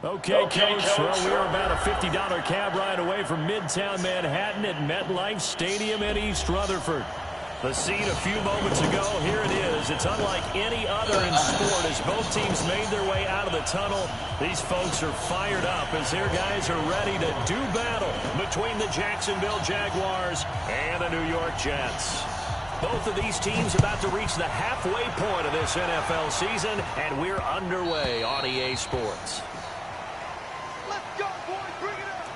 Okay, Coach. Well, we're about a $50 cab ride away from Midtown Manhattan at MetLife Stadium in East Rutherford. The scene a few moments ago, here it is. It's unlike any other in sport as both teams made their way out of the tunnel. These folks are fired up as their guys are ready to do battle between the Jacksonville Jaguars and the New York Jets. Both of these teams about to reach the halfway point of this NFL season, and we're underway on EA Sports. Let's go, boys. Bring it up.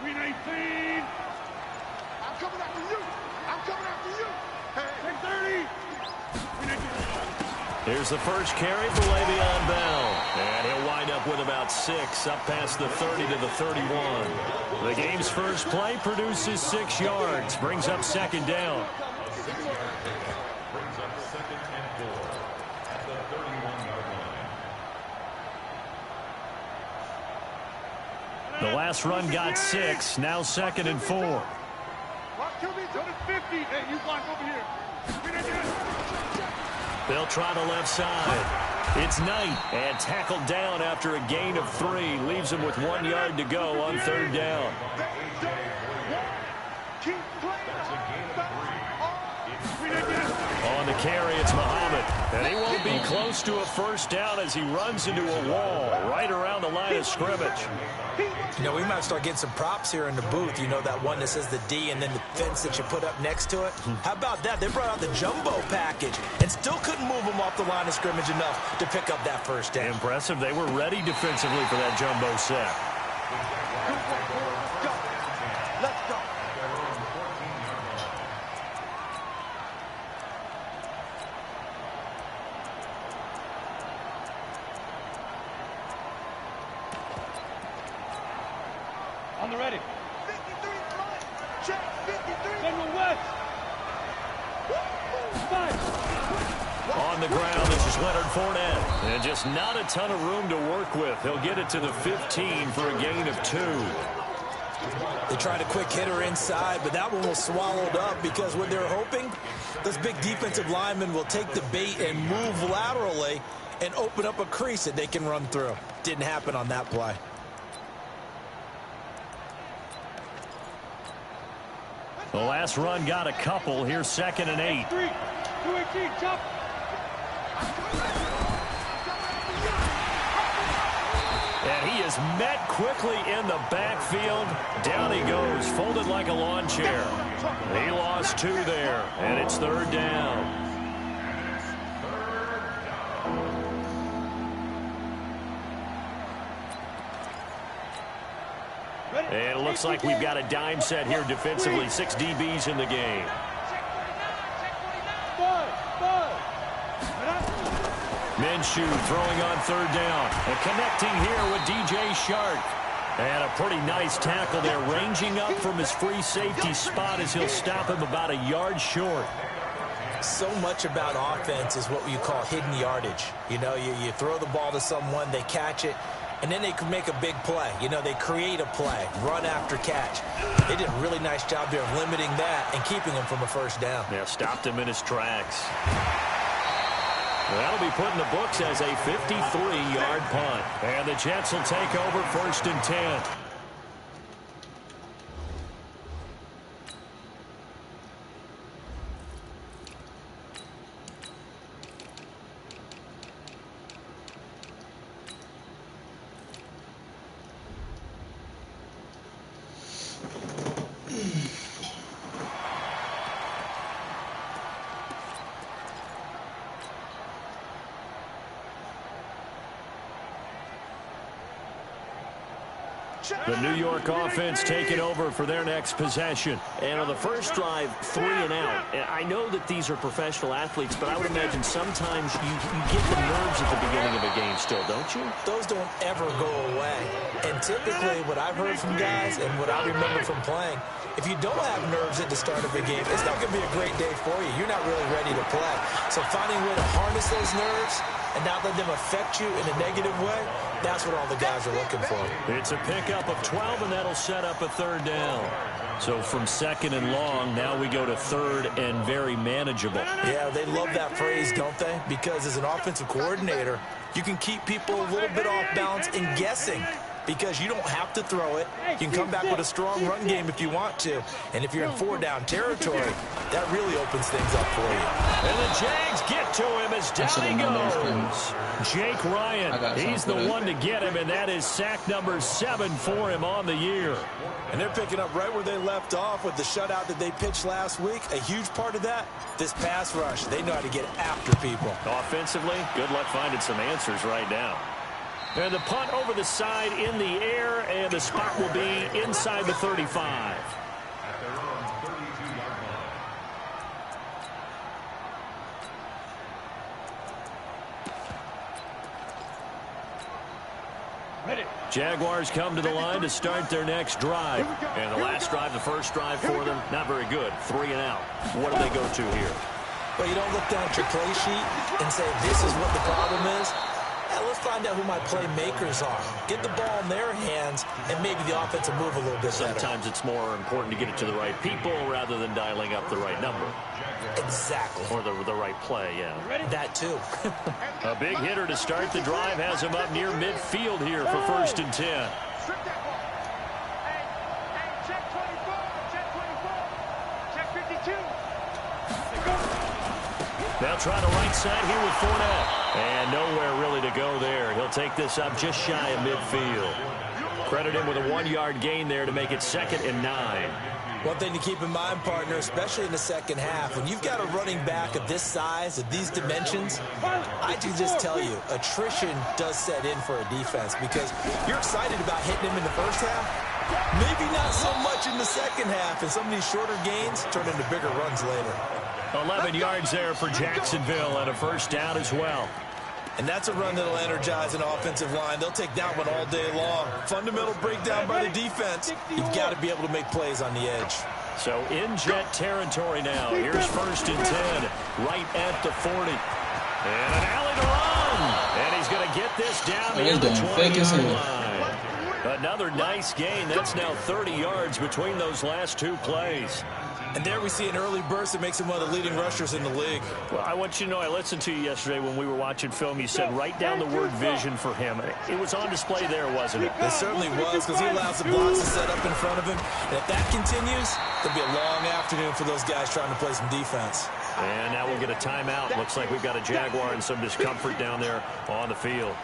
Green 18. I'm coming after you. I'm coming after you. Hey. 630. Here's the first carry for Le'Veon Bell. And he'll wind up with about 6 up past the 30 to the 31. The game's first play produces 6 yards. Brings up second down. Brings up second and 4 at the 31-yard line. The last run got 6. Now second and 4. Watch 50. Hey, you block over here. They'll try the left side. It's Knight, and tackled down after a gain of 3. Leaves him with 1 yard to go on third down. Keep playing. On the carry, it's Muhammad. And he won't be close to a first down as he runs into a wall right around the line of scrimmage. You know, we might start getting some props here in the booth. You know, that one that says the D and then the fence that you put up next to it? How about that? They brought out the jumbo package and still couldn't move them off the line of scrimmage enough to pick up that first down. Impressive. They were ready defensively for that jumbo set. Let's go. On the ready. 53 right. Check 53. General West. 5. On the ground, this is Leonard Fournette. And just not a ton of room to work with. He'll get it to the 15 for a gain of 2. They tried a quick hitter inside, but that one was swallowed up because what they're hoping, those big defensive linemen will take the bait and move laterally and open up a crease that they can run through. Didn't happen on that play. The last run got a couple. Here's second and 8. 3. 218. Chop. And he is met quickly in the backfield. Down he goes, folded like a lawn chair. He lost 2 there, and it's third down. And it looks like we've got a dime set here defensively. 6 DBs in the game. Minshew throwing on third down. And connecting here with DJ Shark. And a pretty nice tackle there, ranging up from his free safety spot as he'll stop him about a yard short. So much about offense is what you call hidden yardage. You know, you throw the ball to someone, they catch it, and then they can make a big play. You know, they create a play, run after catch. They did a really nice job there of limiting that and keeping him from a first down. Yeah, stopped him in his tracks. That'll be put in the books as a 53-yard punt. And the Jets will take over first and 10. The New York offense taking over for their next possession. And on the first drive, 3 and out. I know that these are professional athletes, but I would imagine sometimes you get the nerves at the beginning of a game still, don't you? Those don't ever go away. And typically what I've heard from guys and what I remember from playing, if you don't have nerves at the start of a game, it's not going to be a great day for you. You're not really ready to play. So finding a way to harness those nerves and not let them affect you in a negative way, that's what all the guys are looking for. It's a pickup of 12, and that'll set up a third down. So from second and long, now we go to third and very manageable. Yeah, they love that phrase, don't they? Because as an offensive coordinator, you can keep people a little bit off balance and guessing. Because you don't have to throw it. You can come back with a strong run game if you want to. And if you're in 4-down territory, that really opens things up for you. And the Jags get to him as down he goes. Jake Ryan, he's the one to get him, and that is sack number 7 for him on the year. And they're picking up right where they left off with the shutout that they pitched last week. A huge part of that, this pass rush. They know how to get after people. Offensively, good luck finding some answers right now. And the punt over the side in the air, and the spot will be inside the 35. Jaguars come to the line to start their next drive. And the last drive, the first drive for them, not very good. 3 and out. What do they go to here? Well, you don't look down at your play sheet and say, this is what the problem is. Let's find out who my playmakers are. Get the ball in their hands, and maybe the offense will move a little bit better. Sometimes it's more important to get it to the right people rather than dialing up the right number. Exactly. Or the right play, yeah. That too. A big hitter to start the drive has him up near midfield here for 1st and 10. Check 24, check 52. They'll try the right side here with Fournette. And nowhere really to go there. He'll take this up just shy of midfield. Credit him with a 1-yard gain there to make it 2nd and 9. One thing to keep in mind, partner, especially in the second half, when you've got a running back of this size, of these dimensions, I can just tell you, attrition does set in for a defense because you're excited about hitting him in the first half. Maybe not so much in the second half, and some of these shorter gains turn into bigger runs later. 11 yards there for Jacksonville and a 1st down as well. And that's a run that'll energize an offensive line. They'll take that one all day long. Fundamental breakdown by the defense. You've got to be able to make plays on the edge. So in jet territory now. Here's 1st and 10, right at the 40. And an alley to run. And he's going to get this down to the 20-yard line. Another nice gain. That's now 30 yards between those last 2 plays. And there we see an early burst that makes him one of the leading rushers in the league. Well, I want you to know, I listened to you yesterday when we were watching film. You said write down the word vision for him. It was on display there, wasn't it? It certainly was, because he allows the blocks to set up in front of him. And if that continues, there'll be a long afternoon for those guys trying to play some defense. And now we'll get a timeout. Looks like we've got a Jaguar and some discomfort down there on the field.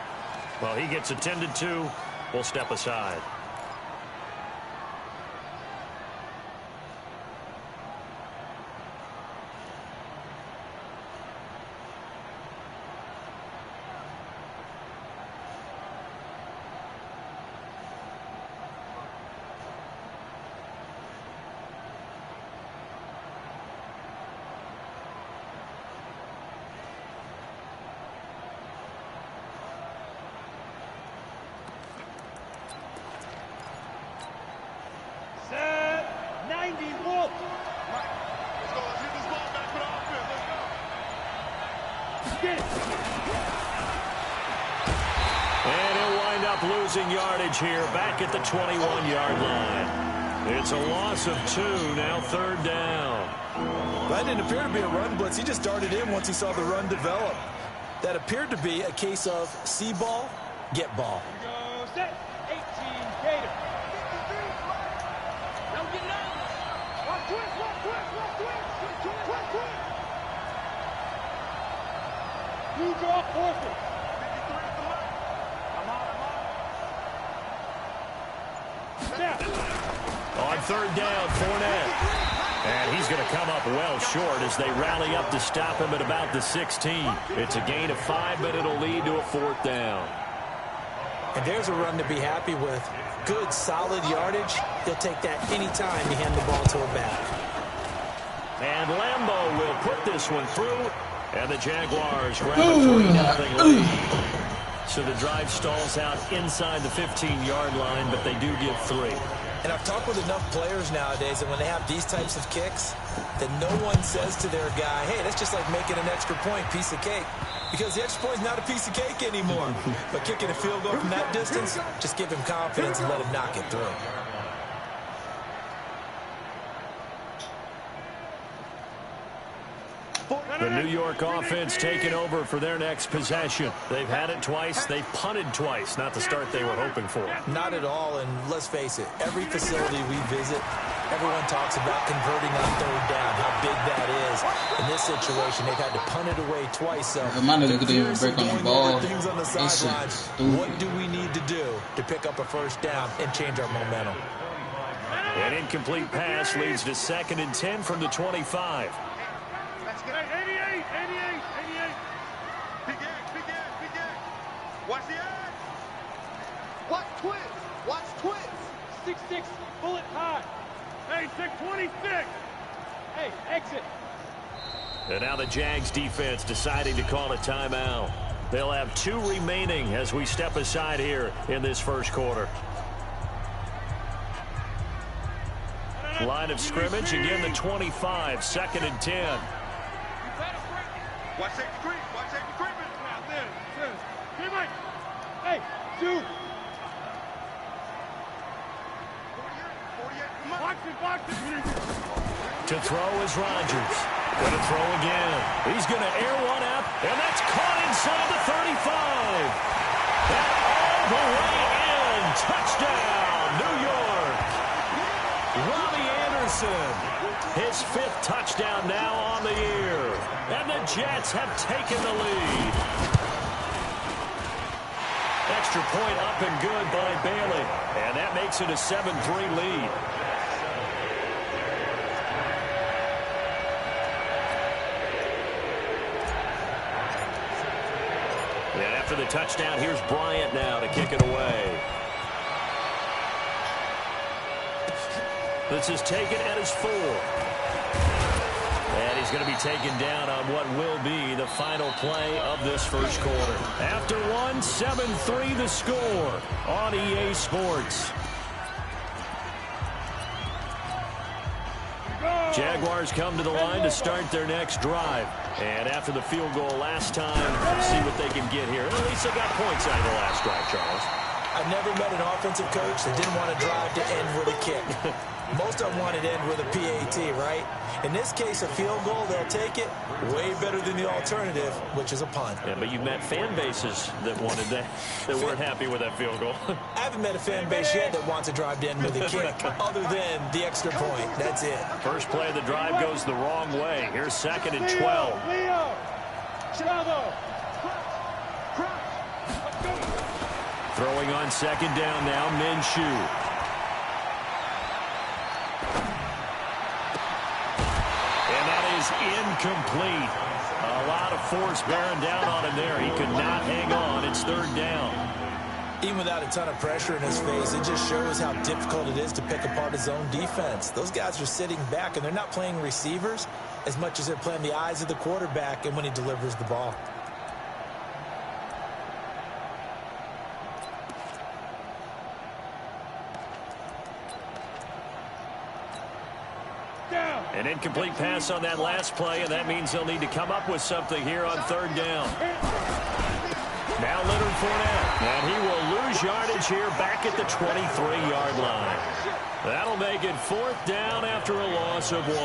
Well, he gets attended to. We'll step aside. And he'll wind up losing yardage here back at the 21-yard line. It's a loss of 2, now 3rd down. That didn't appear to be a run blitz. He just darted in once he saw the run develop. That appeared to be a case of see ball, get ball. Go set. 18 Gator. Don't get it out. One twist. You draw forces. On 3rd down, Fournette. And he's going to come up well short as they rally up to stop him at about the 16. It's a gain of 5, but it'll lead to a 4th down. And there's a run to be happy with. Good, solid yardage. He'll take that anytime you hand the ball to a back. And Lambeau will put this one through. And the Jaguars grab a 3-0 lead. So the drive stalls out inside the 15-yard line, but they do get 3. And I've talked with enough players nowadays that when they have these types of kicks, that no one says to their guy, hey, that's just like making an extra point, piece of cake. Because the extra point is not a piece of cake anymore. But kicking a field goal from that distance, just give him confidence and let him knock it through. The New York offense taking over for their next possession. They've had it twice. They've punted twice. Not the start they were hoping for. Not at all, and let's face it, every facility we visit, everyone talks about converting on third down, how big that is. In this situation, they've had to punt it away twice. So my nigga could even break on the ball. Things on the sideline. What do we need to do to pick up a first down and change our momentum? An incomplete pass leads to 2nd and 10 from the 25. Watch the edge. Watch twins. Watch twins. 6-6, bullet high. Hey, 626. Hey, exit. And now the Jags defense deciding to call a timeout. They'll have 2 remaining as we step aside here in this first quarter. Line of scrimmage, again the 25, 2nd and 10. Watch safety creep. Watch safety creeping. Hey, shoot. 48. Box it. To throw is Rodgers. Going to throw again. He's going to air one out, and that's caught inside the 35. And all the way in. Touchdown, New York. Robbie Anderson. His 5th touchdown now on the year. And the Jets have taken the lead. Extra point up and good by Bailey. And that makes it a 7-3 lead. And after the touchdown, here's Bryant now to kick it away. This is taken at his 4. And he's going to be taken down on what will be the final play of this first quarter. After 1, 7-3 the score on EA Sports. Jaguars come to the line to start their next drive. And after the field goal last time, see what they can get here. At least they got points out of the last drive, Charles. I've never met an offensive coach that didn't want to drive to end with a kick. Most of them wanted to end with a PAT, right? In this case, a field goal, they'll take it. Way better than the alternative, which is a punt. Yeah, but you've met fan bases that wanted that weren't happy with that field goal. I haven't met a fan base yet that wants to drive to end with a kick, other than the extra point. That's it. First play of the drive goes the wrong way. Here's 2nd and 12. Leo. Chavo. Throwing on 2nd down now, Minshew. Incomplete. A lot of force bearing down on him there. He could not hang on. It's 3rd down. Even without a ton of pressure in his face, it just shows how difficult it is to pick apart his own defense. Those guys are sitting back, and they're not playing receivers as much as they're playing the eyes of the quarterback and when he delivers the ball. An incomplete pass on that last play, and that means they'll need to come up with something here on 3rd down. Now Leonard Fournette, and he will lose yardage here back at the 23-yard line. That'll make it 4th down after a loss of 1.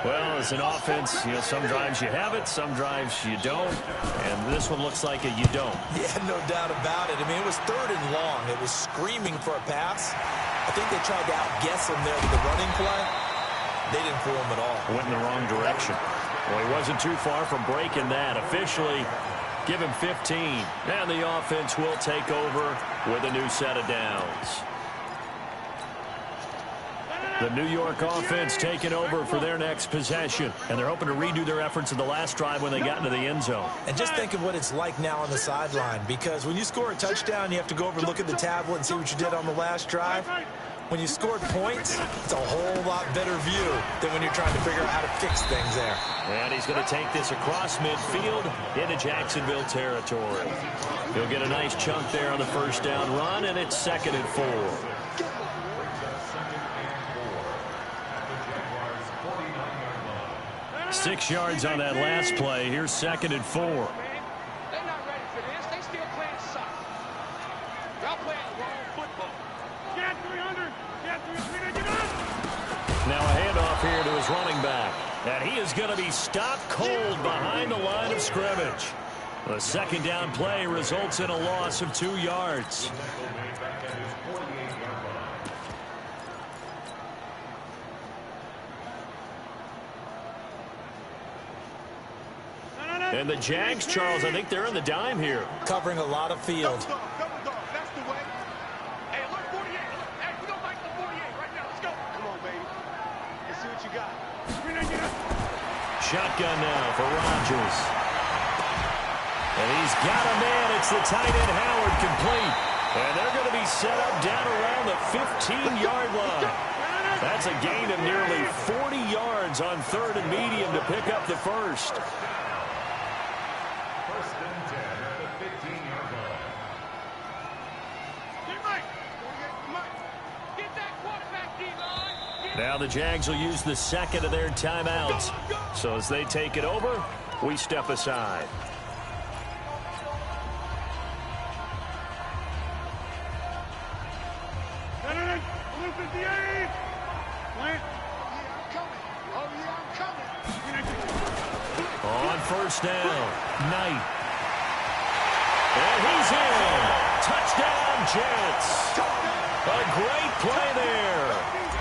Well, as an offense, some drives you have it, some drives you don't, and this one looks like a you don't. Yeah, no doubt about it. I mean, it was 3rd and long. It was screaming for a pass. I think they tried to outguess him there with the running play. They didn't fool him at all. Went in the wrong direction. Well, he wasn't too far from breaking that. Officially, give him 15. And the offense will take over with a new set of downs. The New York offense taking over for their next possession. And they're hoping to redo their efforts in the last drive when they got into the end zone. And just think of what it's like now on the sideline, because when you score a touchdown, you have to go over and look at the tablet and see what you did on the last drive. When you scored points, it's a whole lot better view than when you're trying to figure out how to fix things there. And he's going to take this across midfield into Jacksonville territory. He'll get a nice chunk there on the first down run, and it's 2nd and 4. 6 yards on that last play. Here's 2nd and 4. They're not ready for this. They still playing soccer. Y'all playing wrong football. Get 300. Get 300. Get up. Now a handoff here to his running back. And he is going to be stopped cold behind the line of scrimmage. The 2nd down play results in a loss of 2 yards. And the Jags, Charles, I think they're in the dime here. Covering a lot of field. Double dog. That's the way. Hey, look, 48. Look, hey, we don't like the 48 right now. Let's go. Come on, baby. Let's see what you got. Shotgun now for Rodgers. And he's got a man. It's the tight end, Howard, complete. And they're going to be set up down around the 15-yard line. That's a gain of nearly 40 yards on 3rd and medium to pick up the first. Now the Jags will use the 2nd of their timeouts. So as they take it over, we step aside. On first down, Knight. And he's in. Touchdown, Jets. A great play there.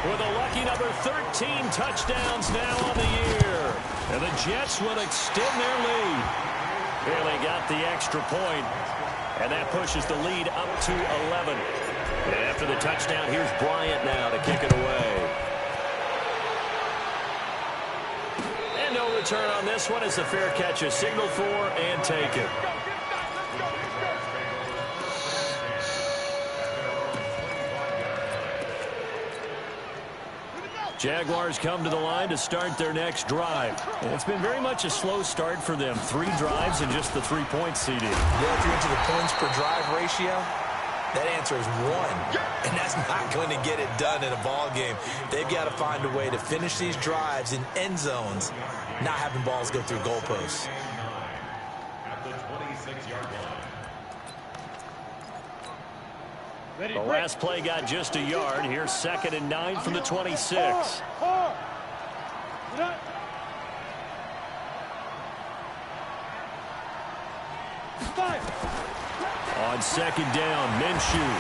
With a lucky number 13 touchdowns now on the year. And the Jets will extend their lead. Here they got the extra point. And that pushes the lead up to 11. And after the touchdown, here's Bryant now to kick it away. And no return on this one as the fair catch is signaled for and taken. Jaguars come to the line to start their next drive. And it's been very much a slow start for them. 3 drives and just the 3-point CD. Yeah, if you're into the points per drive ratio, that answer is 1. And that's not going to get it done in a ball game. They've got to find a way to finish these drives in end zones, not having balls go through goalposts. At the 26-yard line. The last play got just a yard. Here's 2nd and 9 from the 26. On 2nd down, Minshew.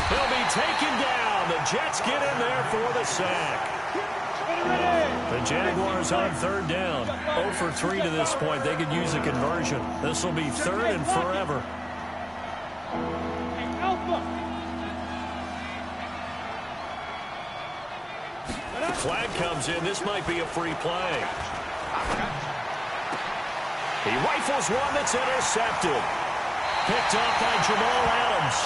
He'll be taken down. The Jets get in there for the sack. The Jaguars on 3rd down. 0 for 3 to this point. They could use a conversion. This will be 3rd and forever. Flag comes in. This might be a free play. He rifles one that's intercepted. Picked off by Jamal Adams.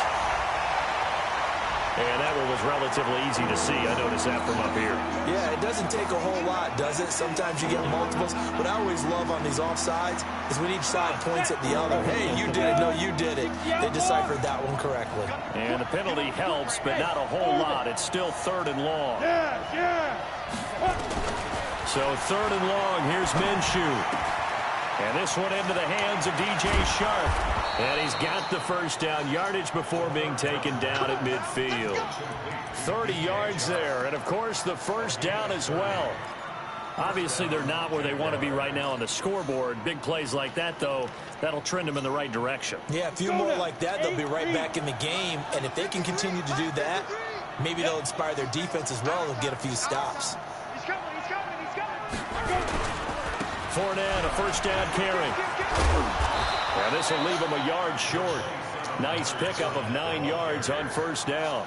And that one was relatively easy to see. I noticed that from up here. Yeah, it doesn't take a whole lot, does it? Sometimes you get multiples. What I always love on these offsides is when each side points at the other. Hey, you did it. No, you did it. They deciphered that one correctly. And the penalty helps, but not a whole lot. It's still 3rd and long. So 3rd and long. Here's Minshew. And this one into the hands of DJ Sharp. And he's got the first down yardage before being taken down at midfield. 30 yards there. And, of course, the first down as well. Obviously, they're not where they want to be right now on the scoreboard. Big plays like that, though, that'll trend them in the right direction. Yeah, a few more like that, they'll be right back in the game. And if they can continue to do that, maybe they'll inspire their defense as well. They'll get a few stops. He's coming. Fournette, a first down carry. And this will leave him a yard short. Nice pickup of 9 yards on first down.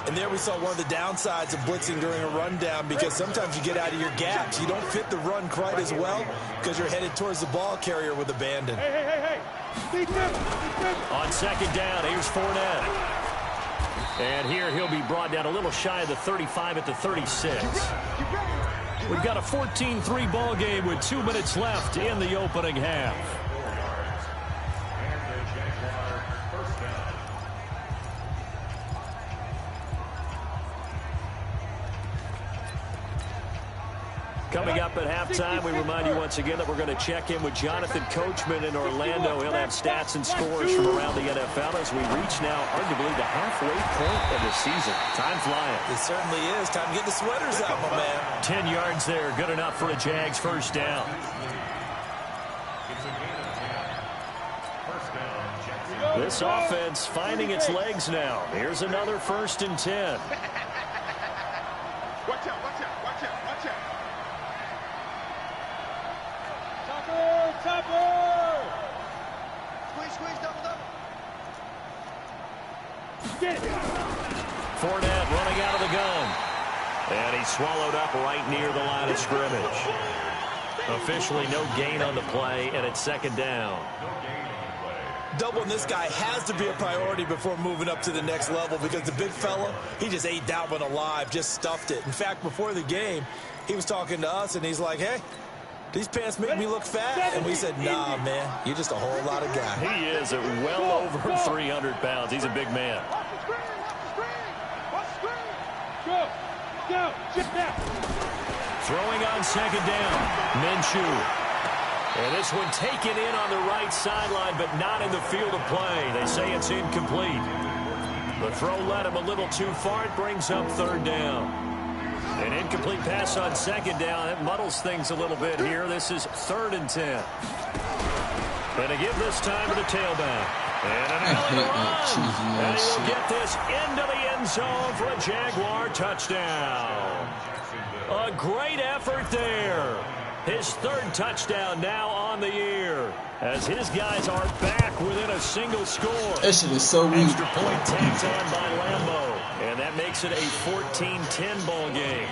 And there we saw one of the downsides of blitzing during a rundown, because sometimes you get out of your gaps. You don't fit the run quite as well because you're headed towards the ball carrier with abandon. Hey. On second down, here's Fournette. And here he'll be brought down a little shy of the 35 at the 36. We've got a 14-3 ball game with 2 minutes left in the opening half. Coming up at halftime, we remind you once again that we're going to check in with Jonathan Coachman in Orlando. He'll have stats and scores from around the NFL as we reach now arguably the halfway point of the season. Time flying. It certainly is. Time to get the sweaters out, my man. 10 yards there. Good enough for a Jags first down. This offense finding its legs now. Here's another 1st and 10. Watch out. Topper! Squeeze, double. Get it! Fournette running out of the gun. And he's swallowed up right near the line of scrimmage. Officially no gain on the play, and it's second down. Doubling this guy has to be a priority before moving up to the next level, because the big fella, he just ate that one alive, just stuffed it. In fact, before the game, he was talking to us, and he's like, hey, these pants make me look fat. And we said, nah, man, you're just a whole lot of guy. He is at well over 300 pounds. He's a big man. Watch the screen. Go, sit down. Throwing on second down. Minshew. And this one taken in on the right sideline, but not in the field of play. They say it's incomplete. The throw led him a little too far. It brings up 3rd down. An incomplete pass on second down. It muddles things a little bit here. This is 3rd and 10. And to give this time to the tailback. And an alley run. And he will get this into the end zone for a Jaguar touchdown. A great effort there. His 3rd touchdown now on the year, as his guys are back within a single score. That shit is so weak. Extra point tagged on by Lambeau, and that makes it a 14-10 ball game.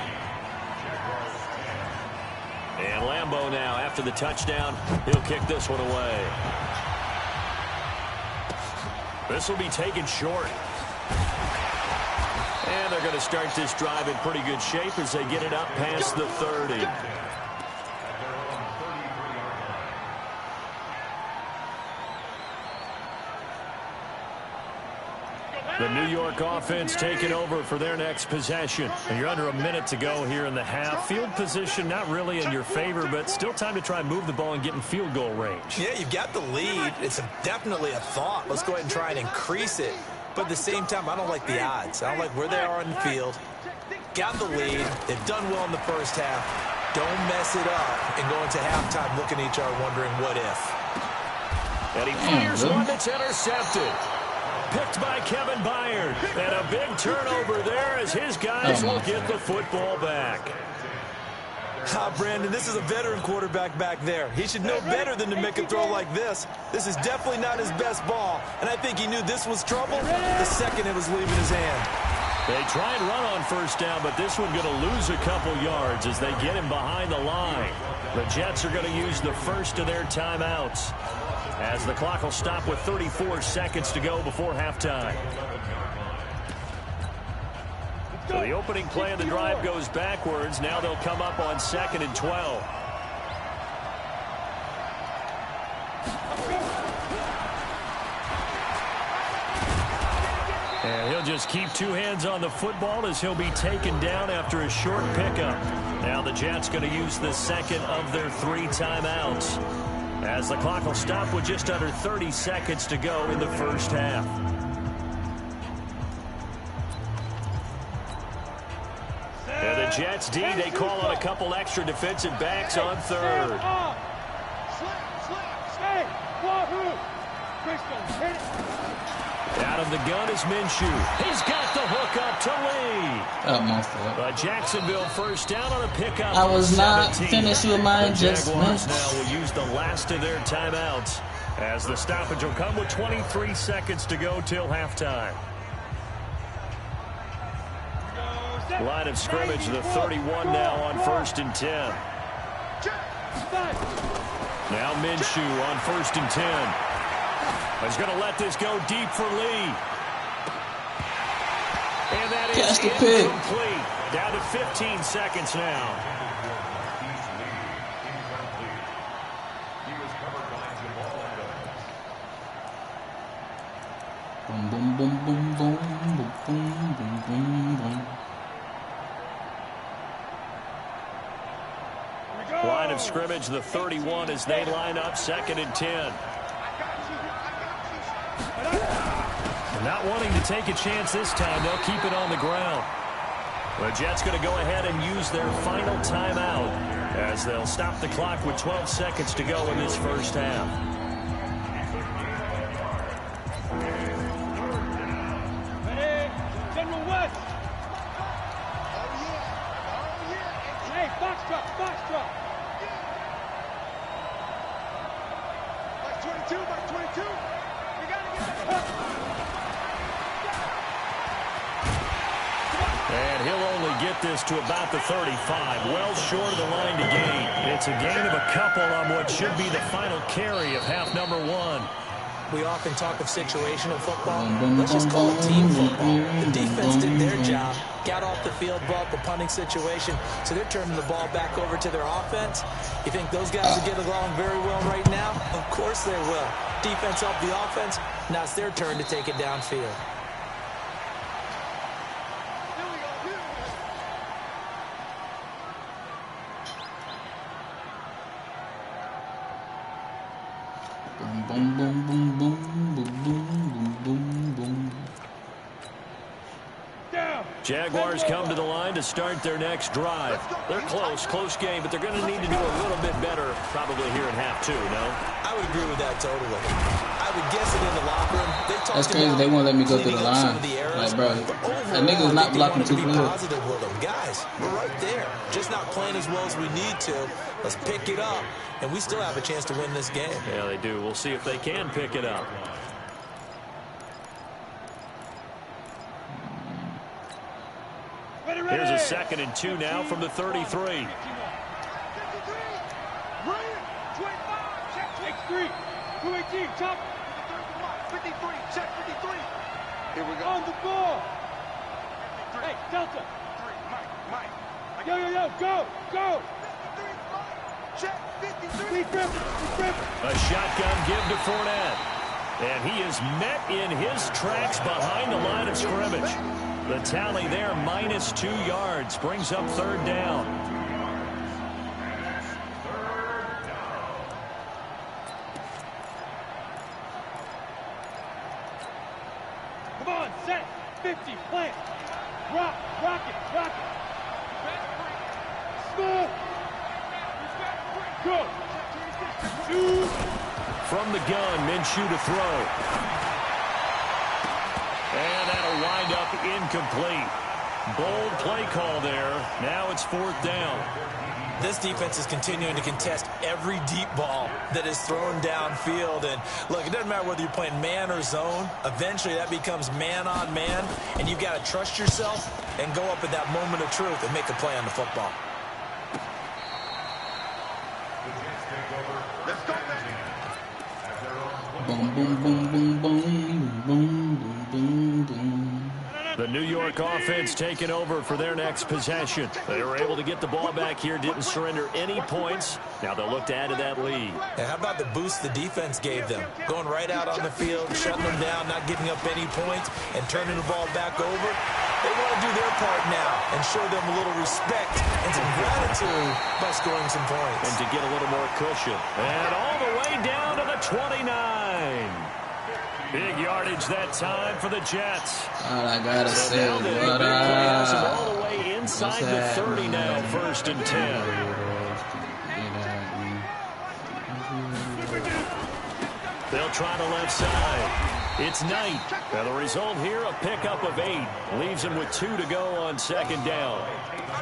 And Lambeau now, after the touchdown, he'll kick this one away. This will be taken short. And they're going to start this drive in pretty good shape as they get it up past the 30. The New York offense taking over for their next possession. And you're under a minute to go here in the half. Field position not really in your favor, but still time to try and move the ball and get in field goal range. Yeah, you've got the lead. It's definitely a thought. Let's go ahead and try and increase it. But at the same time, I don't like the odds. I don't like where they are on the field. Got the lead. They've done well in the first half. Don't mess it up and go into halftime looking at each other wondering what if. And he fires one that's intercepted. Picked by Kevin Byard. And a big turnover there as his guys will get the football back. Brandon, this is a veteran quarterback back there. He should know better than to make a throw like this. This is definitely not his best ball. And I think he knew this was trouble the second it was leaving his hand. They try and run on first down, but this one going to lose a couple yards as they get him behind the line. The Jets are going to use the first of their timeouts, as the clock will stop with 34 seconds to go before halftime. So the opening play of the drive goes backwards. Now they'll come up on 2nd and 12. And he'll just keep 2 hands on the football as he'll be taken down after a short pickup. Now the Jets going to use the second of their 3 timeouts, as the clock will stop with just under 30 seconds to go in the first half. And the Jets D, they call on a couple extra defensive backs on 3rd. Out of the gun is Minshew. He's got the hook up to Lee. But Jacksonville first down on a pickup. I was not finished with my adjustments. Now will use the last of their timeouts, as the stoppage will come with 23 seconds to go till halftime. Line of scrimmage, the 31 now on 1st and 10. Now Minshew on 1st and 10. He's going to let this go deep for Lee. And that is incomplete. Down to 15 seconds now. Boom, boom, boom, boom, boom, boom, boom, boom, boom, boom. Line of scrimmage, the 31 as they line up 2nd and 10. Not wanting to take a chance this time, they'll keep it on the ground. The Jets going to go ahead and use their final timeout as they'll stop the clock with 12 seconds to go in this first half. Ready? General West. Hey, box drop, box drop. Like 22, like 22. You got to get that. And he'll only get this to about the 35, well short of the line to gain. It's a gain of a couple on what should be the final carry of half number 1. We often talk of situational football. Let's just call it team football. The defense did their job, got off the field, brought the punting situation, so they're turning the ball back over to their offense. You think those guys will get along very well right now? Of course they will. Defense helped the offense. Now it's their turn to take it downfield. Boom, boom, boom, boom, boom, boom, boom, boom, boom. Jaguars come to the line to start their next drive. They're close game, but they're going to need to do a little bit better probably here in half 2, no? I would agree with that totally. I would guess it in the locker room. That's crazy. They won't let me go through the line. Like, bro, that nigga's not blocking too good. Positive with them. Guys, we're right there. Just not playing as well as we need to. Let's pick it up, and we still have a chance to win this game. Yeah, they do. We'll see if they can pick it up. Here's a 2nd and 2 now from the 33. 53. Check 3. 218. Top. 53. Check 53. Here we go. On the ball. Hey, Delta. 3. Mike. Yo, go. Check 53. We grip. A shotgun give to Fournette. And he is met in his tracks behind the line of scrimmage. The tally there, -2 yards, brings up 3rd down. Come on, set. 50, plant. Rock it. Smooth. Go. Shoot. From the gun, Minshew to throw. And that'll wind up incomplete. Bold play call there. Now it's 4th down. This defense is continuing to contest every deep ball that is thrown downfield. And look, it doesn't matter whether you're playing man or zone. Eventually that becomes man on man. And you've got to trust yourself and go up at that moment of truth and make a play on the football. Let's go, man. Boom, boom, boom, boom, boom, boom, boom, boom, boom. The New York offense taking over for their next possession. They were able to get the ball back here, didn't surrender any points. Now they'll look to add to that lead. And how about the boost the defense gave them? Going right out on the field, shutting them down, not giving up any points, and turning the ball back over. They want to do their part now and show them a little respect and some gratitude by scoring some points. And to get a little more cushion. And all the way down to the 29. Big yardage that time for the Jets. All I gotta say, Now the big what playoffs is up? all the way inside What's the that, 30 now, man? 1st and 10. They'll try the left side. It's Knight. Now the result here, a pickup of 8. Leaves him with 2 to go on 2nd down.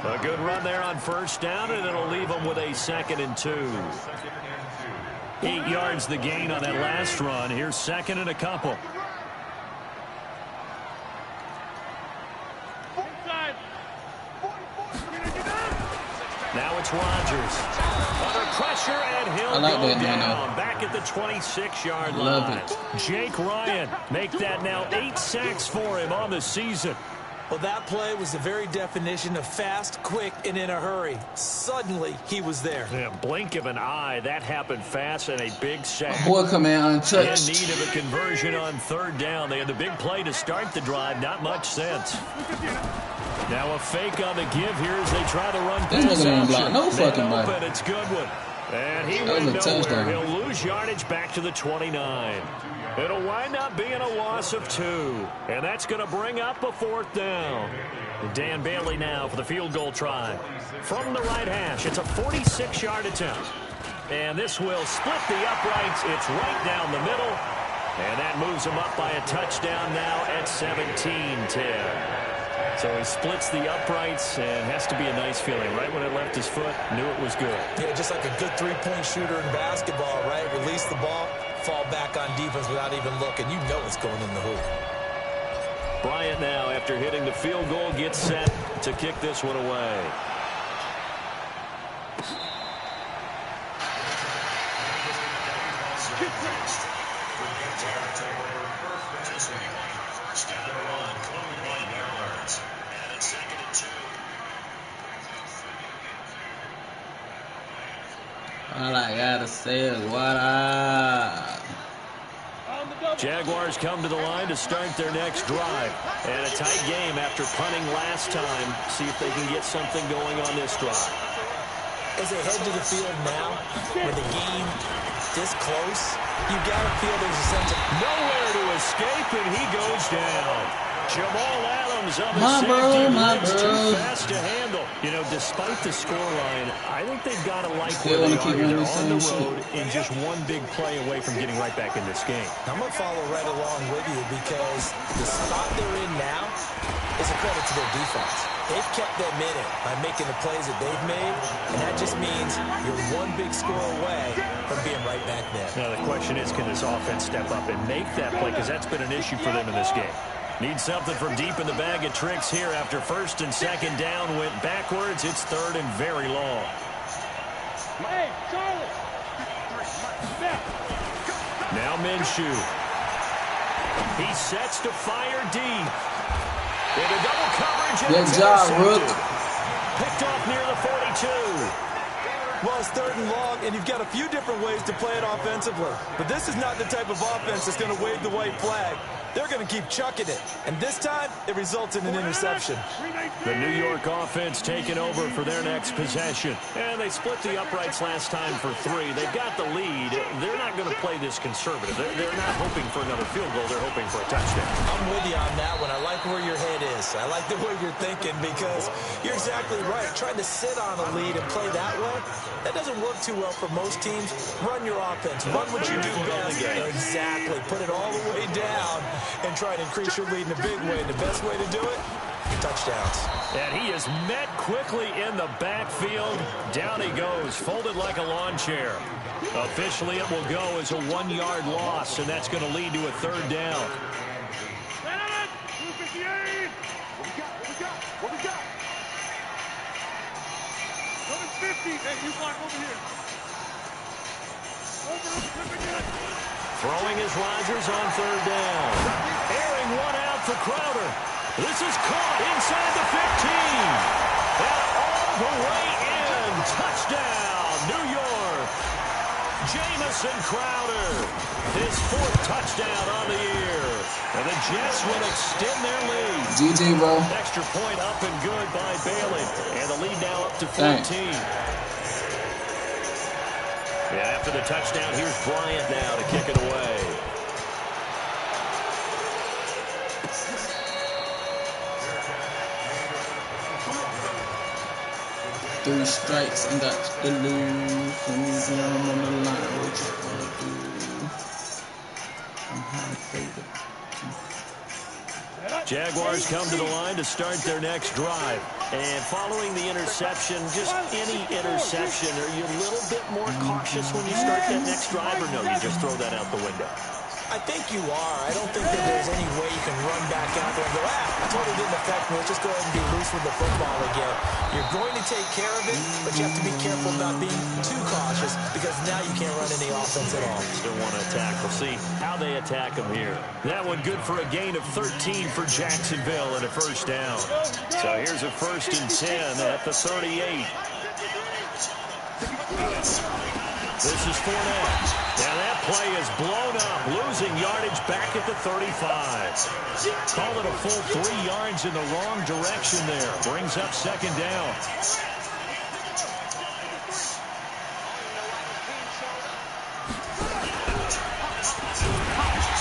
A good run there on 1st down, and it'll leave him with a 2nd and 2. 8 yards the gain on that last run. Here's 2nd and a couple. Inside. It's Rodgers. Under pressure, and he'll go down. Back at the 26-yard line. Love it. Jake Ryan, make that now 8 sacks for him on the season. Well, that play was the very definition of fast, quick, and in a hurry. Suddenly, he was there. Yeah, blink of an eye, that happened fast, and a big sack. Boy, come in untouched. In need of a conversion on third down. They had the big play to start the drive. Not much sense. Now a fake on the give here as they try to run They're not going to block no fucking body. body. It's Goodwin. And he That went was a nowhere. touchdown. He'll lose yardage back to the 29. It'll wind up being a loss of 2. And that's going to bring up a 4th down. Dan Bailey now for the field goal try. From the right hash, it's a 46-yard attempt. And this will split the uprights. It's right down the middle. And that moves him up by a touchdown now at 17-10. So he splits the uprights, and has to be a nice feeling. Right when it left his foot, knew it was good. Yeah, just like a good three-point shooter in basketball, right? Release the ball, fall back on defense without even looking. You know it's going in the hoop. Bryant now, after hitting the field goal, gets set to kick this one away. All I gotta say is what up. Jaguars come to the line to start their next drive. And a tight game after punting last time. See if they can get something going on this drive. As they head to the field now, with the game this close, you gotta feel there's a sense of nowhere to escape, and he goes down. Jamal Adams on the My safety. bro. Too fast to handle. You know, despite the scoreline, I think they've got to like Still where they wanna keep are. running They're the on the same road and just one big play away from getting right back in this game. I'm going to follow right along with you because the spot they're in now is a credit to their defense. They've kept them in it by making the plays that they've made, and that just means you're one big score away from being right back there. Now, the question is, can this offense step up and make that play? Because that's been an issue for them in this game. Need something from deep in the bag of tricks here after first and second down went backwards. It's third and very long. Hey, Charlie. Now Minshew. He sets to fire deep. Into double coverage. And Good job, Rook. Picked off near the 42. Well, it's third and long, and you've got a few different ways to play it offensively. But this is not the type of offense that's going to wave the white flag. They're going to keep chucking it. And this time, it results in an interception. The New York offense taking over for their next possession. And they split the uprights last time for 3. They've got the lead. They're not going to play this conservative. They're not hoping for another field goal. They're hoping for a touchdown. I'm with you on that one. I like where your head is. I like the way you're thinking because you're exactly right. Trying to sit on a lead and play that way, that doesn't work too well for most teams. Run your offense. Run what you do best. Exactly. Put it all the way down and try to increase your lead in a big way. The best way to do it, touchdowns. And he is met quickly in the backfield. Down he goes, folded like a lawn chair. Officially, it will go as a 1-yard loss, and that's going to lead to a third down. What we got? Number 50. Hey, you block over here. Over, again. Throwing is Rodgers on third down. Airing one out for Crowder. This is caught inside the 15. And all the way in. Touchdown, New York. Jamison Crowder. His 4th touchdown on the year. And the Jets will extend their lead. GG, bro. Extra point up and good by Bailey. And the lead now up to 14. Thanks. Yeah, after the touchdown, here's Bryant now to kick it away. Three strikes and got the lose. And I'm on the line. What you gonna do? I'm high favorite. Jaguars come to the line to start their next drive. And following the interception, just any interception, are you a little bit more cautious when you start that next drive, or no, you just throw that out the window? I think you are. I don't think that there's any way you can run back out there and go, it totally didn't affect me. Let's just go ahead and be loose with the football again. You're going to take care of it, but you have to be careful about being too cautious because now you can't run any offense at all. Still want to attack. We'll see how they attack him here. That one good for a gain of 13 for Jacksonville and a first down. So here's a 1st and 10 at the 38. This is Fournette. Now that play is blown up, losing yardage back at the 35. Call it a full 3 yards in the wrong direction there. Brings up 2nd down.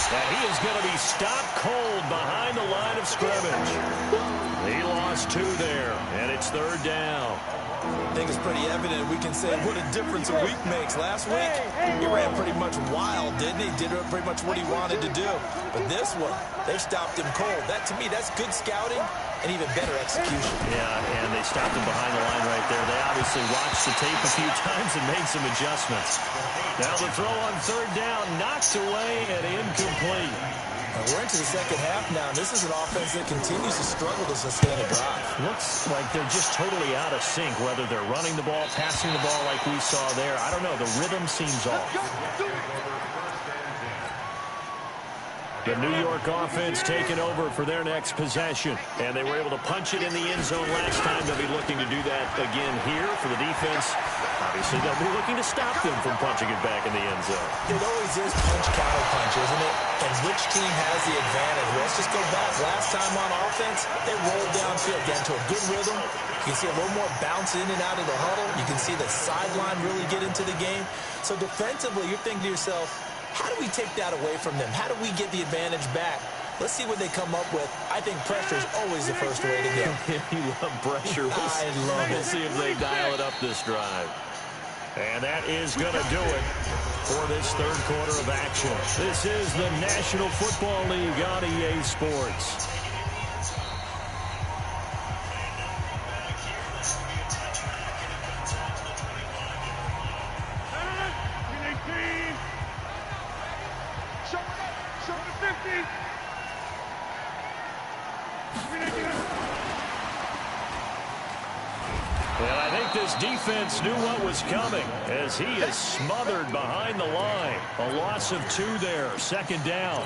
And he is going to be stopped cold behind the line of scrimmage. He lost 2 there, and it's 3rd down. I think it's pretty evident. We can say what a difference a week makes. Last week, he ran pretty much wild, didn't he? Did pretty much what he wanted to do. But this one, they stopped him cold. That, to me, that's good scouting and even better execution. Yeah, and they stopped him behind the line right there. They obviously watched the tape a few times and made some adjustments. Now the throw on 3rd down, knocked away and incomplete. We're into the 2nd half now. This is an offense that continues to struggle to sustain a drive. Looks like they're just totally out of sync, whether they're running the ball, passing the ball like we saw there. I don't know. The rhythm seems off. The New York offense taking over for their next possession. And they were able to punch it in the end zone last time. They'll be looking to do that again here for the defense. Obviously, they'll be looking to stop them from punching it back in the end zone. It always is punch-counter-punch, isn't it? And which team has the advantage? Let's just go back. Last time on offense, they rolled downfield, got into a good rhythm. You can see a little more bounce in and out of the huddle. You can see the sideline really get into the game. So defensively, you're thinking to yourself, how do we take that away from them? How do we get the advantage back? Let's see what they come up with. I think pressure is always the first way to go. You love pressure. I love it. We'll see if they dial it up this drive. And that is going to do it for this 3rd quarter of action. This is the National Football League on EA Sports. This defense knew what was coming as he is smothered behind the line. A loss of 2 there. 2nd down.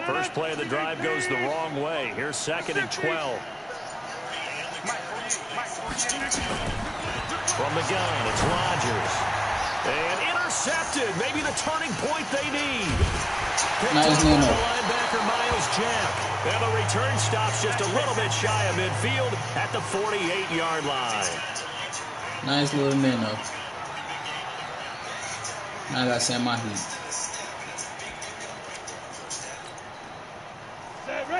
First play of the drive goes the wrong way. Here's 2nd and 12. From the gun, it's Rodgers. And intercepted. Maybe the turning point they need. Nice, the linebacker, Miles Jack. And the return stops just a little bit shy of midfield at the 48-yard line. Nice little minnow. Now I gotta send my heat.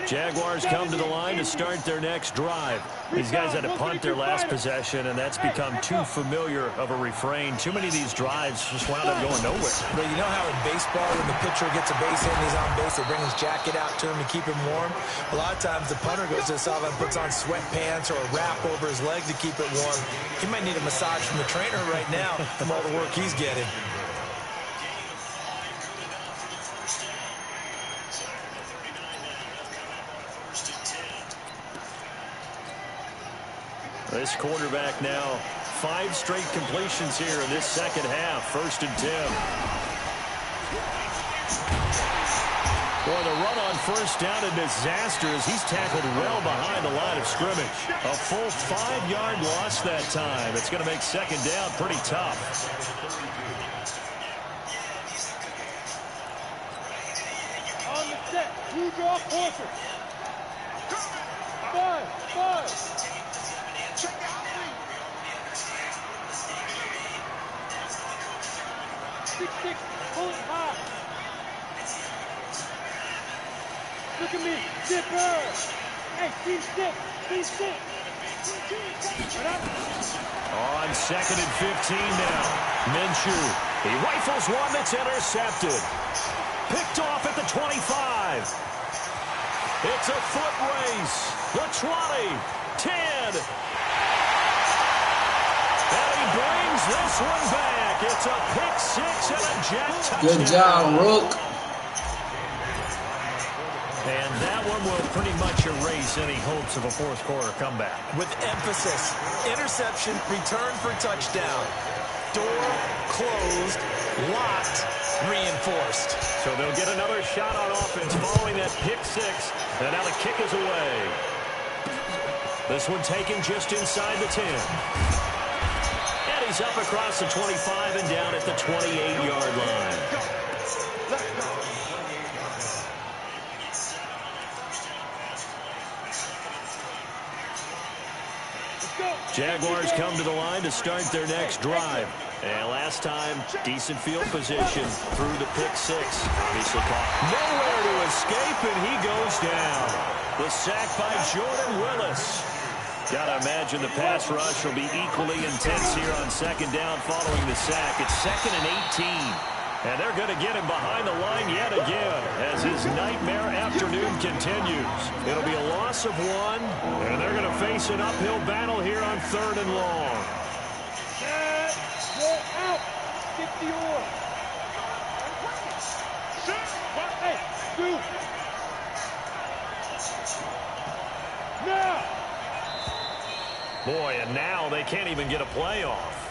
Jaguars come to the line to start their next drive. These guys had to punt their last possession, and that's become too familiar of a refrain. Too many of these drives just wound up going nowhere. But you know how in baseball, when the pitcher gets a base hit and he's on base, they bring his jacket out to him to keep him warm? A lot of times the punter goes to the sideline and puts on sweatpants or a wrap over his leg to keep it warm. He might need a massage from the trainer right now from all the work he's getting. This quarterback now 5 straight completions here in this 2nd half. 1st and 10. Boy, the run on 1st down a disaster as he's tackled well behind the line of scrimmage. A full 5-yard loss that time. It's going to make 2nd down pretty tough. On the set. You draw closer. 5. Check out me. 6, pull it high. Look at me, zipper. Hey, team 6. On 2nd and 15 now. Minshew. He rifles one that's intercepted. Picked off at the 25. It's a foot race. The 20. 10. brings this one back. It's a pick six and a Jet touchdown. Good job, Rook. And that one will pretty much erase any hopes of a fourth quarter comeback. With emphasis, interception, return for touchdown. Door closed, locked, reinforced. So they'll get another shot on offense following that pick six. And now the kick is away. This one taken just inside the 10. And he's up across the 25 and down at the 28-yard line. Jaguars come to the line to start their next drive. And last time, decent field position through the pick six. Obviously caught. Nowhere to escape, and he goes down. The sack by Jordan Willis. Got to imagine the pass rush will be equally intense here on second down following the sack. It's 2nd and 18. And they're going to get him behind the line yet again as his nightmare afternoon continues. It'll be a loss of 1, and they're going to face an uphill battle here on 3rd and long. Roll out. Get the oar. Hey, do. Now. Boy, and now they can't even get a play off.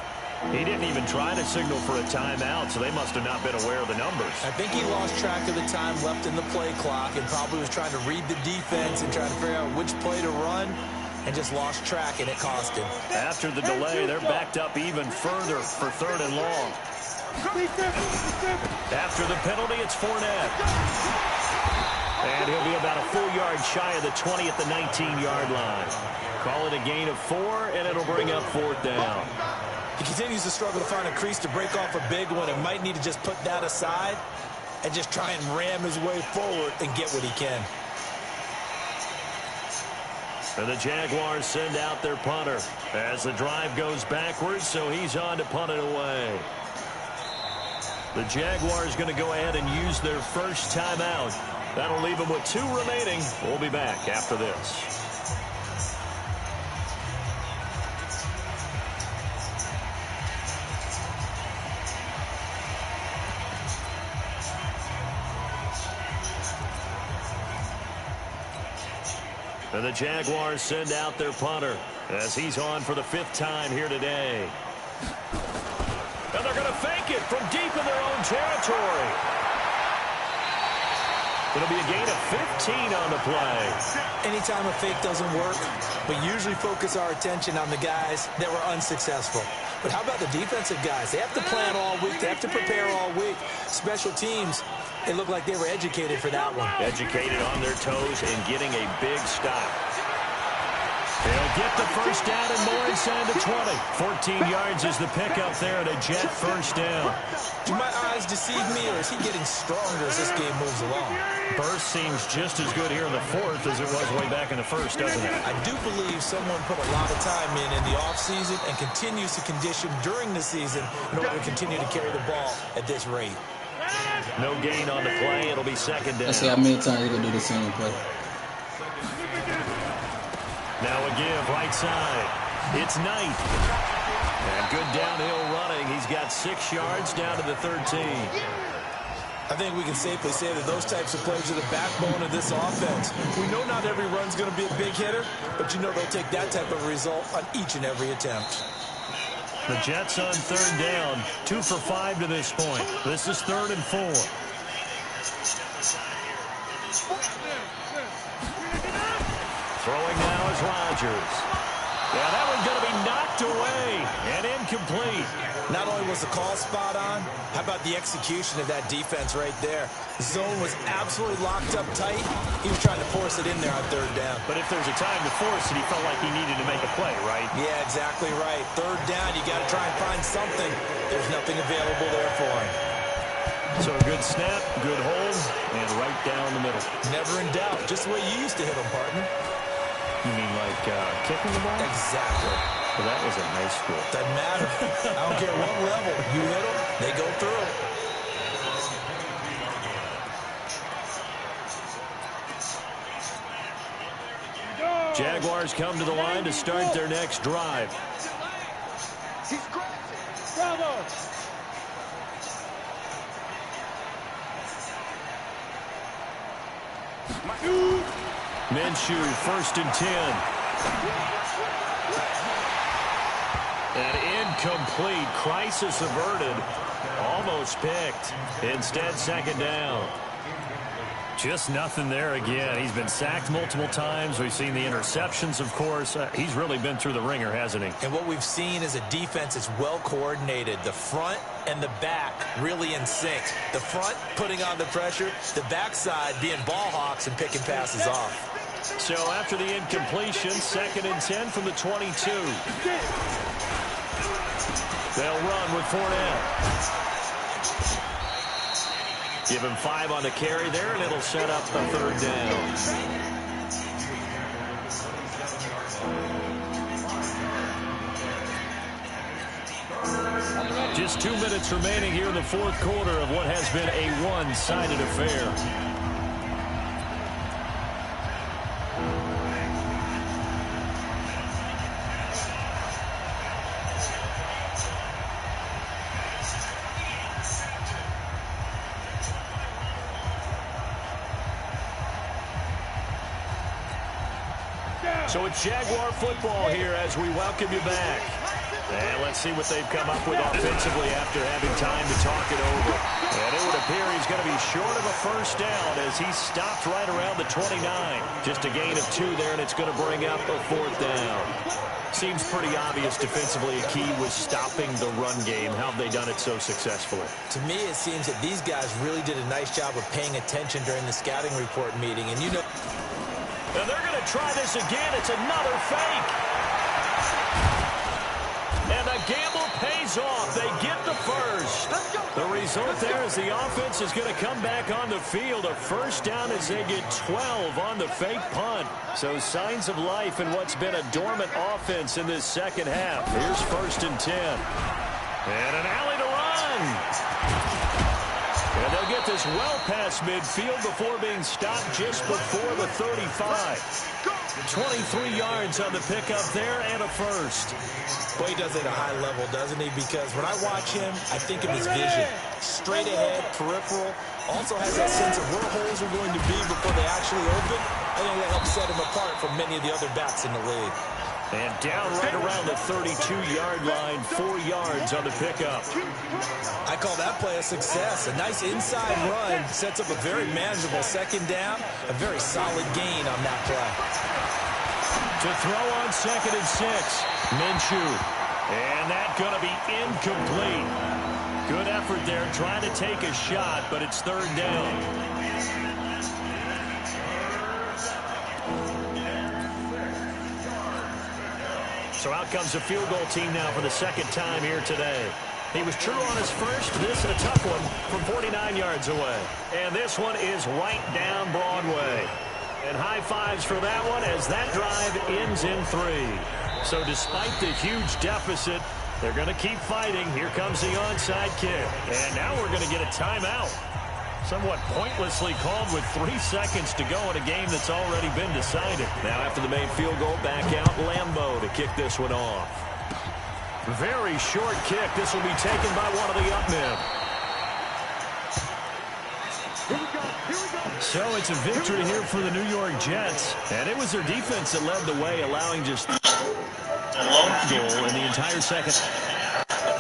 He didn't even try to signal for a timeout, so they must have not been aware of the numbers. I think he lost track of the time left in the play clock and probably was trying to read the defense and trying to figure out which play to run and just lost track, and it cost him. After the delay, they're backed up even further for 3rd and long. After the penalty, it's Fournette. And he'll be about a full yard shy of the 20 at the 19-yard line. Call it a gain of 4, and it'll bring up 4th down. He continues to struggle to find a crease to break off a big one and might need to just put that aside and just try and ram his way forward and get what he can. And the Jaguars send out their punter as the drive goes backwards, so he's on to punt it away. The Jaguars going to go ahead and use their first timeout. That'll leave them with 2 remaining. We'll be back after this. And the Jaguars send out their punter as he's on for the 5th time here today. And they're going to fake it from deep in their own territory. It'll be a gain of 15 on the play. Anytime a fake doesn't work, we usually focus our attention on the guys that were unsuccessful. But how about the defensive guys? They have to plan all week. They have to prepare all week. Special teams, it looked like they were educated for that one. Educated on their toes and getting a big stop. They'll get the first down and more inside the 20. 14 yards is the pickup there at a Jet first down. Do my eyes deceive me, or is he getting stronger as this game moves along? Burst seems just as good here in the 4th as it was way back in the 1st, doesn't it? I do believe someone put a lot of time in the offseason and continues to condition during the season in order to continue to carry the ball at this rate. No gain on the play. It'll be 2nd down. Let's see how many times they're going to do the same play. Now a give right side. It's Knight. And good downhill running. He's got 6 yards down to the 13. I think we can safely say that those types of plays are the backbone of this offense. We know not every run's going to be a big hitter, but you know they'll take that type of result on each and every attempt. The Jets on 3rd down. 2 for 5 to this point. This is 3rd and 4. Throwing now is Rodgers. Yeah, that one's going to be knocked away and incomplete. Not only was the call spot on, how about the execution of that defense right there? The zone was absolutely locked up tight. He was trying to force it in there on 3rd down. But if there's a time to force it, he felt like he needed to make a play, right? Yeah, exactly right. 3rd down, you got to try and find something. There's nothing available there for him. So a good snap, good hold, and right down the middle. Never in doubt. Just the way you used to hit them, partner. You mean like kicking the ball? Exactly. Well, that was in high school. Doesn't matter. I don't care what level. You hit them, they go through. Jaguars come to the line to start their next drive. He's great. Minshew, 1st and 10. An incomplete. Crisis averted. Almost picked. Instead, 2nd down. Just nothing there again. He's been sacked multiple times. We've seen the interceptions, of course. He's really been through the ringer, hasn't he? And what we've seen is a defense that's well coordinated. The front and the back really in sync. The front putting on the pressure. The backside being ball hawks and picking passes off. So after the incompletion, 2nd and 10 from the 22. They'll run with Fournette. Give him 5 on the carry there, and it'll set up the 3rd down. Just 2 minutes remaining here in the 4th quarter of what has been a one-sided affair. So it's Jaguar football here as we welcome you back. And let's see what they've come up with offensively after having time to talk it over. And it would appear he's going to be short of a 1st down as he stopped right around the 29. Just a gain of 2 there, and it's going to bring up a 4th down. Seems pretty obvious defensively a key was stopping the run game. How have they done it so successfully? To me, it seems that these guys really did a nice job of paying attention during the scouting report meeting. And you know... And they're going to try this again. It's another fake. And the gamble pays off. They get the 1st. The result there is the offense is going to come back on the field. A 1st down as they get 12 on the fake punt. So signs of life in what's been a dormant offense in this 2nd half. Here's 1st and 10. And an alley to run. And they'll get this well past midfield before being stopped just before the 35. 23 yards on the pickup there and a 1st. Well, he does it at a high level, doesn't he? Because when I watch him, I think of his vision. Straight ahead, peripheral. Also has that sense of where holes are going to be before they actually open. I think that helps set him apart from many of the other backs in the league. And down right around the 32-yard line, 4 yards on the pickup. I call that play a success. A nice inside run sets up a very manageable 2nd down. A very solid gain on that play. To throw on 2nd and 6, Minshew. And that's going to be incomplete. Good effort there trying to take a shot, but it's 3rd down. So out comes the field goal team now for the 2nd time here today. He was true on his first. This is a tough one from 49 yards away. And this one is right down Broadway. And high fives for that one as that drive ends in 3. So despite the huge deficit, they're going to keep fighting. Here comes the onside kick. And now we're going to get a timeout. Somewhat pointlessly called with 3 seconds to go in a game that's already been decided. Now after the made field goal, back out Lambeau to kick this one off. Very short kick. This will be taken by one of the up men. So it's a victory here for the New York Jets. And it was their defense that led the way, allowing just a lone goal in the entire 2nd.